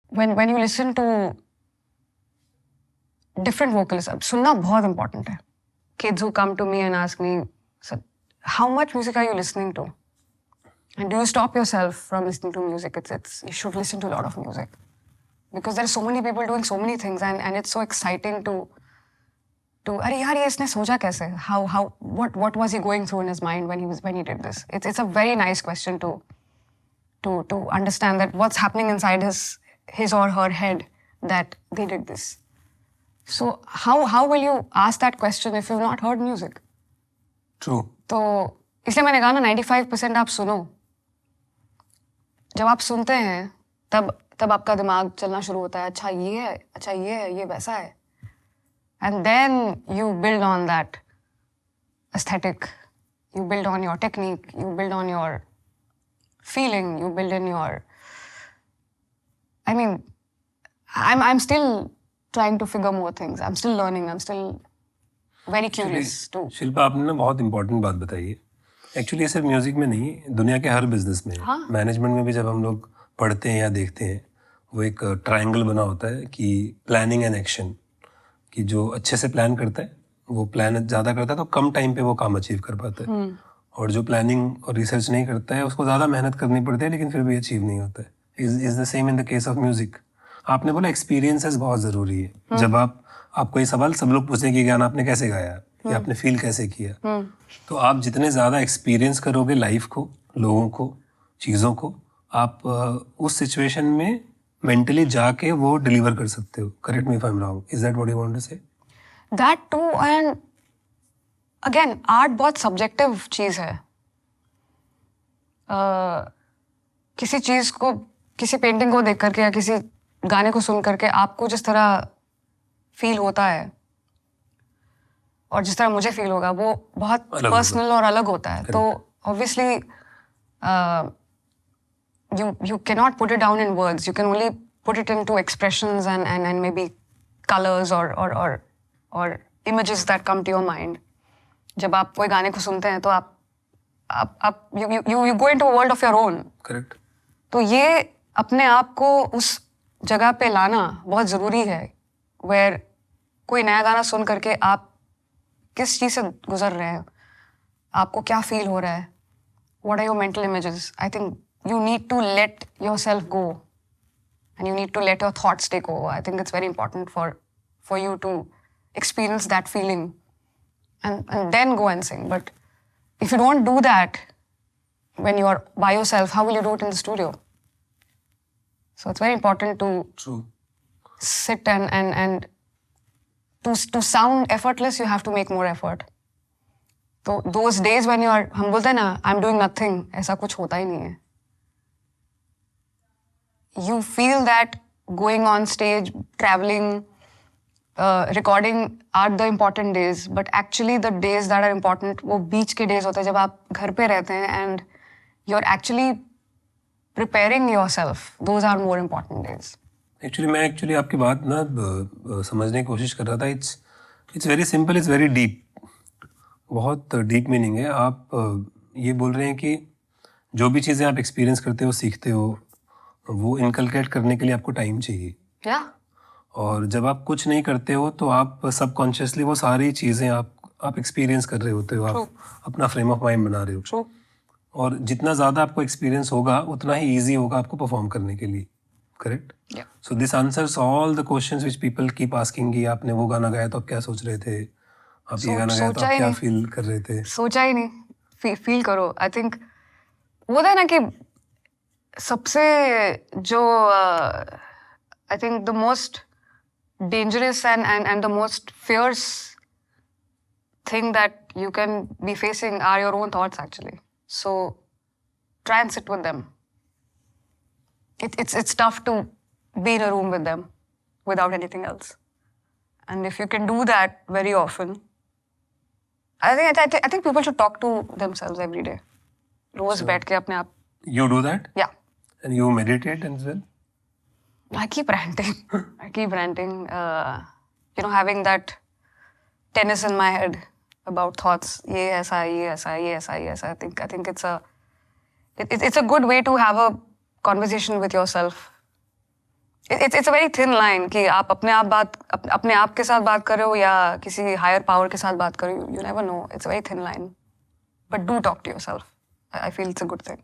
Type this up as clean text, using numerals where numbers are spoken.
when you listen to different vocalists, सुनना बहुत important है. Kids who come to me and ask me, so, how much music are you listening to? And do you stop yourself from listening to music? You should listen to a lot of music. Because there are so many people doing so many things and it's so exciting to अरे यार ये इसने सोचा कैसे? What was he going through in his mind when he did this? It's a very nice question to understand that what's happening inside his or her head that they did this. So how will you ask that question if you've not heard music? True. तो इसलिए मैंने कहा ना 95% आप सुनो. जब आप सुनते हैं तब आपका दिमाग चलना शुरू होता है. अच्छा ये है ये वैसा है. And then you build on that aesthetic, you build on your technique, you build on your feeling, you build in your... I mean, I'm still trying to figure more things. I'm still learning. I'm still very curious too. Shilpa, आपने ना बहुत important बात बताई है. Actually ये सिर्फ music में नहीं, दुनिया के हर बिजनेस में, मैनेजमेंट में भी जब हम लोग पढ़ते हैं या देखते हैं, वो एक ट्रायंगल बना होता है कि प्लानिंग एंड एक्शन. कि जो अच्छे से प्लान करता है वो प्लान ज़्यादा करता है तो कम टाइम पे वो काम अचीव कर पाता है. और जो प्लानिंग और रिसर्च नहीं करता है उसको ज़्यादा मेहनत करनी पड़ती है लेकिन फिर भी अचीव नहीं होता है. Is the same in the case of music. आपने बोला एक्सपीरियंसेस बहुत ज़रूरी है. जब आपको ये सवाल सब लोग पूछते हैं कि गाना आपने कैसे गाया या आपने फील कैसे किया, तो आप जितने ज़्यादा एक्सपीरियंस करोगे लाइफ को, लोगों को, चीज़ों को, आप उस सिचुएशन में मेंटली जाके वो डिलीवर कर सकते हो. Correct me if I am wrong. Is that what you want to say? That too. And again art बहुत सब्जेक्टिव चीज़ है. किसी चीज़ को, किसी पेंटिंग को देख करके या किसी गाने को सुन करके आपको जिस तरह फील होता है और जिस तरह मुझे फील होगा वो बहुत पर्सनल और अलग होता है. तो obviously you cannot put it down in words. You can only put it into expressions and maybe colors or images that come to your mind. जब आप कोई गाने को सुनते हैं तो आप you go into a world of your own. Correct. तो ये अपने आप को उस जगह पे लाना बहुत ज़रूरी है where कोई नया गाना सुन करके आप किस चीज़ से गुजर रहे हैं, आपको क्या फील हो रहा है, what are your mental images. I think you need to let yourself go and you need to let your thoughts take over. I think it's very important for you to experience that feeling and then go and sing. But if you don't do that when you are by yourself, how will you do it in the studio? So it's very important to True. sit and to sound effortless, you have to make more effort. So those days when you are, हम बोलते हैं ना, I'm doing nothing, ऐसा कुछ होता ही नहीं है. You feel that going on stage, traveling, recording are the important days, but actually the days that are important वो बीच के days होते हैं जब आप घर पे रहते हैं and you're actually preparing yourself. Those are more important days. मैं आपकी बात ना समझने की कोशिश कर रहा था. It's very simple, it's very deep. बहुत डीप मीनिंग है. आप ये बोल रहे हैं कि जो भी चीज़ें आप एक्सपीरियंस करते हो, सीखते हो, वो इनकलकेट करने के लिए आपको टाइम चाहिए. और जब आप कुछ नहीं करते हो तो आप सबकॉन्शियसली वो सारी चीज़ें आप एक्सपीरियंस कर रहे होते हो. आप अपना फ्रेम ऑफ माइंड बना रहे हो. और जितना ज़्यादा आपको एक्सपीरियंस होगा उतना ही ईजी होगा आपको परफॉर्म करने के लिए. Correct. So this answers all the questions which people keep asking कि आपने वो गाना गाया तो आप क्या सोच रहे थे, आप ये गाना गाया तो आप क्या फील कर रहे थे. सोचा ही नहीं, फील करो. आई थिंक वो था ना कि सबसे जो I think the most dangerous and the most fierce thing that you can be facing are your own thoughts actually. So try and sit with them. It's tough to be in a room with them without anything else. And if you can do that very often, I think people should talk to themselves every day. रोज बैठ के अपने आप. You do that? Yeah. And you meditate as well? I keep ranting. Having that tennis in my head about thoughts. ये ऐसा. I think it's a good way to have a conversation with yourself It's a very thin line कि आप अपने आप के साथ बात कर रहे हो या किसी हायर पावर के साथ बात कर रहे हो. You never know. It's a very thin line. But do talk to yourself. I feel it's a good thing.